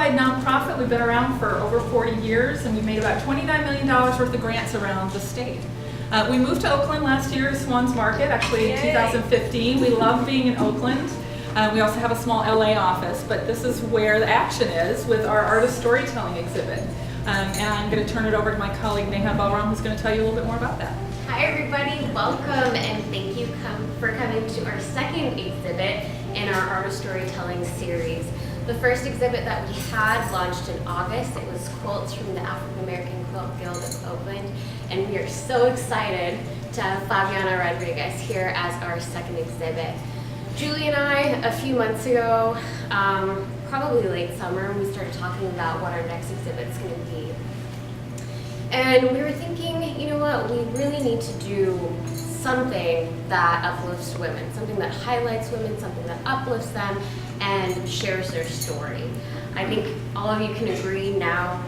statewide nonprofit. We've been around for over 40 years, and we've made about $29 million worth of grants around the state. We moved to Oakland last year, Swan's Market, actually in 2015. We love being in Oakland. We also have a small LA office, but this is where the action is with our artist storytelling exhibit. And I'm going to turn it over to my colleague Neha Balram, who's going to tell you a little bit more about that. Hi everybody, welcome and thank you for coming to our second exhibit in our artist storytelling series. The first exhibit that we had launched in August. It was quilts from the African American Quilt Guild of Oakland, and we are so excited to have Favianna Rodriguez here as our second exhibit. Julie and I, a few months ago, probably late summer, we started talking about what our next exhibit is going to be. And we were thinking, you know what, we really need to do something that uplifts women, something that highlights women, something that uplifts them and shares their story. I think all of you can agree now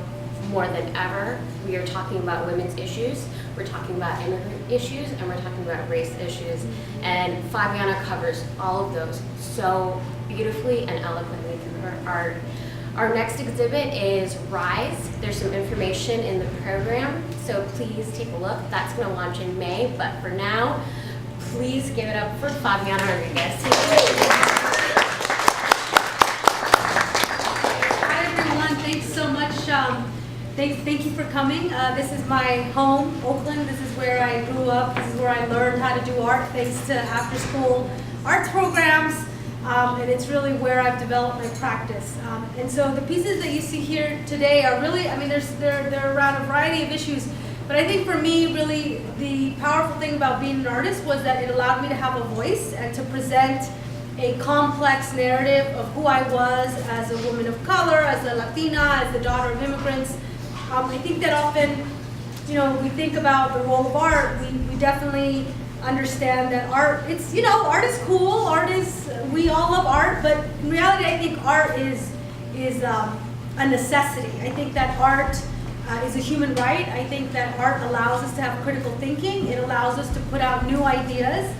more than ever, we are talking about women's issues, we're talking about immigrant issues, and we're talking about race issues. And Favianna covers all of those so beautifully and eloquently through her art. Our next exhibit is Rise. There's some information in the program, so please take a look. That's going to launch in May, but for now, please give it up for Favianna Rodriguez. Hi everyone, thanks so much. Thank you for coming. This is my home, Oakland. This is where I grew up. This is where I learned how to do art thanks to after-school arts programs. And it's really where I've developed my practice. And so the pieces that you see here today are really, I mean, they're around a variety of issues, but I think for me, really, the powerful thing about being an artist was that it allowed me to have a voice and to present a complex narrative of who I was as a woman of color, as a Latina, as the daughter of immigrants. I think that often, you know, we think about the role of art, we definitely understand that art, it's, you know, art is cool, art is, we all love art, but in reality I think art is a necessity. I think that art is a human right. I think that art allows us to have critical thinking. It allows us to put out new ideas.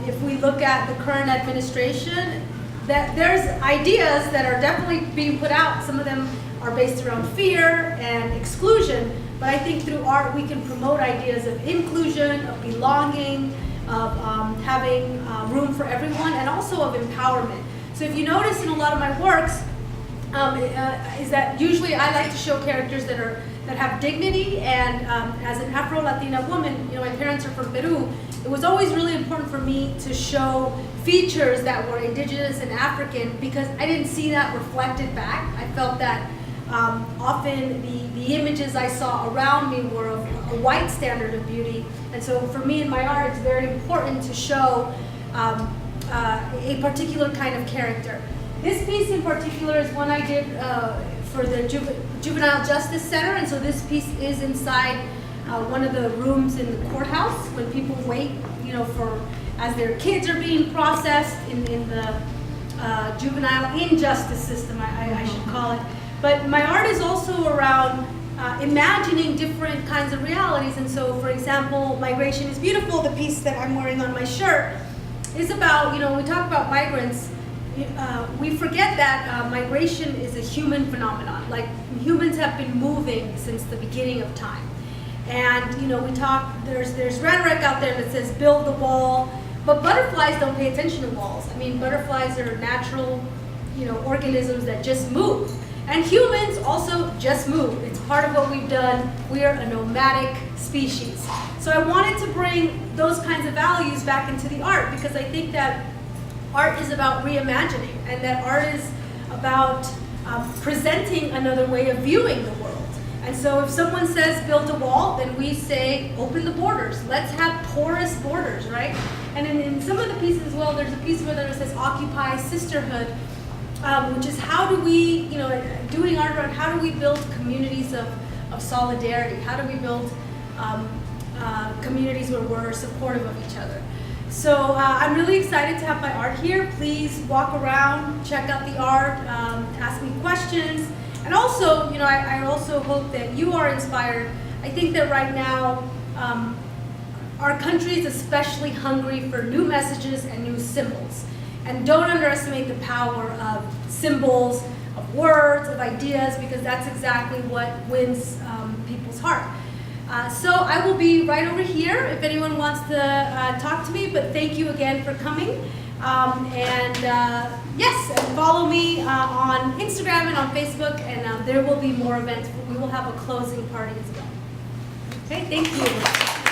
If we look at the current administration, that there's ideas that are definitely being put out. Some of them are based around fear and exclusion, but I think through art we can promote ideas of inclusion, of belonging, of having room for everyone, and also of empowerment. So if you notice in a lot of my works, is that usually I like to show characters that have dignity, and as an Afro-Latina woman, you know, my parents are from Peru, it was always really important for me to show features that were indigenous and African because I didn't see that reflected back. I felt that often the images I saw around me were of a white standard of beauty, and so for me in my art it's very important to show a particular kind of character. This piece in particular is one I did for the Juvenile Justice Center, and so this piece is inside one of the rooms in the courthouse when people wait, you know, for as their kids are being processed in the juvenile injustice system, I should call it. But my art is also around imagining different kinds of realities. And so, for example, Migration is Beautiful, the piece that I'm wearing on my shirt, is about, you know, when we talk about migrants, we forget that migration is a human phenomenon. Like, humans have been moving since the beginning of time. And, you know, we talk, there's rhetoric out there that says build the wall, but butterflies don't pay attention to walls. I mean, butterflies are natural, you know, organisms that just move. And humans also just move. It's part of what we've done. We are a nomadic species. So I wanted to bring those kinds of values back into the art because I think that art is about reimagining, and that art is about presenting another way of viewing the world. And so if someone says build a wall, then we say open the borders. Let's have porous borders, right? And in some of the pieces as well, there's a piece where there says occupy sisterhood, which is how do we, you know, doing art around how do we build communities of solidarity? How do we build communities where we're supportive of each other? So I'm really excited to have my art here. Please walk around, check out the art, ask me questions. And also, you know, I also hope that you are inspired. I think that right now, our country is especially hungry for new messages and new symbols. And don't underestimate the power of symbols, words, of ideas, because that's exactly what wins people's heart. So I will be right over here if anyone wants to talk to me, but thank you again for coming. Yes, and follow me on Instagram and on Facebook, and there will be more events. We will have a closing party as well. Okay, thank you.